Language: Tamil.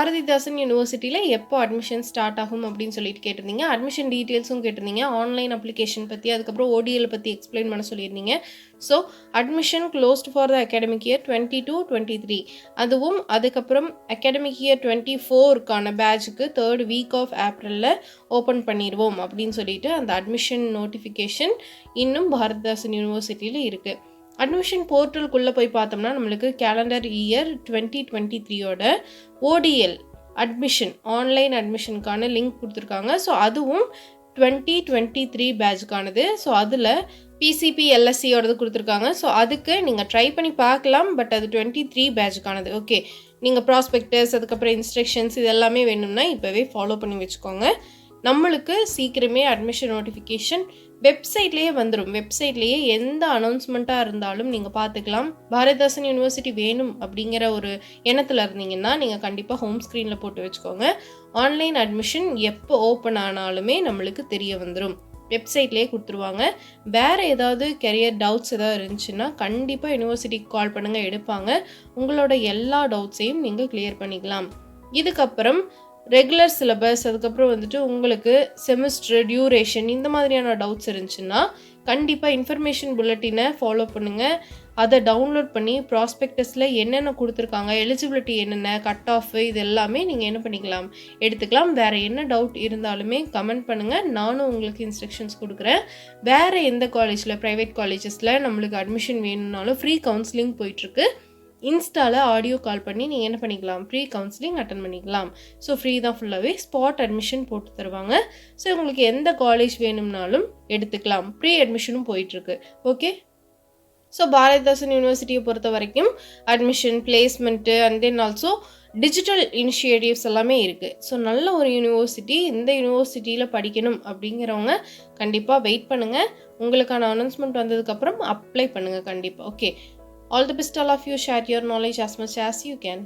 பாரதிதாசன் யூனிவர்சிட்டியில் எப்போ அட்மிஷன் ஸ்டார்ட் ஆகும் அப்படின்னு சொல்லிட்டு கேட்டிருந்தீங்க. அட்மிஷன் டீட்டெயில்ஸும் கேட்டிருந்தீங்க. ஆன்லைன் அப்ளிகேஷன் பற்றி, அதுக்கப்புறம் ஓடிஎல் பற்றி எக்ஸ்பிளைன் பண்ண சொல்லியிருந்தீங்க. So admission closed for the academic year 22-23. அதுவும் அதுக்கப்புறம் அகாடமிக் இயர் 24க்கான பேட்சுக்கு 3rd வீக் ஆஃப் ஏப்ரலில் ஓப்பன் பண்ணிடுவோம் அப்படின்னு சொல்லிட்டு அந்த அட்மிஷன் நோட்டிஃபிகேஷன் இன்னும் பாரதிதாசன் யூனிவர்சிட்டியில் இருக்குது. அட்மிஷன் போர்ட்டலுக்குள்ளே போய் பார்த்தோம்னா நம்மளுக்கு கேலண்டர் இயர் 2023யோட ஓடிஎல் அட்மிஷன் ஆன்லைன் அட்மிஷனுக்கான லிங்க் கொடுத்துருக்காங்க. ஸோ அதுவும் 2023 பேட்சுக்கானது. ஸோ அதில் பிசிபி எல்எஸ்சியோடது கொடுத்துருக்காங்க. ஸோ அதுக்கு நீங்கள் ட்ரை பண்ணி பார்க்கலாம். பட் அது 23 பேட்சுக்கானது. ஓகே, நீங்கள் ப்ராஸ்பெக்டஸ் அதுக்கப்புறம் இன்ஸ்ட்ரக்ஷன்ஸ் இது எல்லாமே வேணும்னா இப்போவே ஃபாலோ பண்ணி வச்சுக்கோங்க. நம்மளுக்கு சீக்கிரமே அட்மிஷன் நோட்டிஃபிகேஷன் வெப்சைட்லேயே வந்துடும். வெப்சைட்லேயே எந்த அனௌன்ஸ்மெண்ட்டாக இருந்தாலும் நீங்கள் பார்த்துக்கலாம். பாரதிதாசன் யூனிவர்சிட்டி வேணும் அப்படிங்கிற ஒரு எண்ணத்தில் இருந்தீங்கன்னா நீங்கள் கண்டிப்பாக ஹோம் ஸ்க்ரீனில் போட்டு வச்சுக்கோங்க. ஆன்லைன் அட்மிஷன் எப்போ ஓப்பன் ஆனாலுமே நம்மளுக்கு தெரிய வந்துடும். வெப்சைட்லேயே கொடுத்துருவாங்க. வேறு ஏதாவது கெரியர் டவுட்ஸ் ஏதாவது இருந்துச்சுன்னா கண்டிப்பாக யூனிவர்சிட்டிக்கு கால் பண்ணுங்கள், எடுப்பாங்க. உங்களோட எல்லா டவுட்ஸையும் நீங்கள் கிளியர் பண்ணிக்கலாம். இதுக்கப்புறம் ரெகுலர் சிலபஸ், அதுக்கப்புறம் வந்துட்டு உங்களுக்கு செமிஸ்டர் டியூரேஷன் இந்த மாதிரியான டவுட்ஸ் இருந்துச்சுன்னா கண்டிப்பாக இன்ஃபர்மேஷன் புல்லட்டினை ஃபாலோ பண்ணுங்கள். அதை டவுன்லோட் பண்ணி ப்ராஸ்பெக்டஸில் என்னென்ன கொடுத்துருக்காங்க, எலிஜிபிலிட்டி என்னென்ன, கட் ஆஃப் இது எல்லாமே நீங்கள் என்ன பண்ணிக்கலாம், எடுத்துக்கலாம். வேறு என்ன டவுட் இருந்தாலுமே கமெண்ட் பண்ணுங்கள், நானும் உங்களுக்கு இன்ஸ்ட்ரக்ஷன்ஸ் கொடுக்குறேன். வேறு எந்த காலேஜில், ப்ரைவேட் காலேஜஸில் நம்மளுக்கு அட்மிஷன் வேணும்னாலும் ஃப்ரீ கவுன்சிலிங் போயிட்டுருக்கு. இன்ஸ்டாவில் ஆடியோ கால் பண்ணி நீங்கள் என்ன பண்ணிக்கலாம், ப்ரீ கவுன்சிலிங் அட்டன் பண்ணிக்கலாம். ஸோ ஃப்ரீ தான், ஃபுல்லாகவே ஸ்பாட் அட்மிஷன் போட்டு தருவாங்க. ஸோ உங்களுக்கு எந்த காலேஜ் வேணும்னாலும் எடுத்துக்கலாம். ப்ரீ அட்மிஷனும் போயிட்டுருக்கு. ஓகே, ஸோ பாரதிதாசன் யூனிவர்சிட்டியை பொறுத்த வரைக்கும் admission, placement and then also digital initiatives எல்லாமே இருக்குது. ஸோ நல்ல ஒரு யூனிவர்சிட்டி. இந்த யூனிவர்சிட்டியில் படிக்கணும் அப்படிங்கிறவங்க கண்டிப்பாக வெயிட் பண்ணுங்கள். உங்களுக்கான அனௌன்ஸ்மெண்ட் வந்ததுக்கப்புறம் அப்ளை பண்ணுங்கள் கண்டிப்பாக. Okay, all the best all of you. Share your knowledge as much as you can.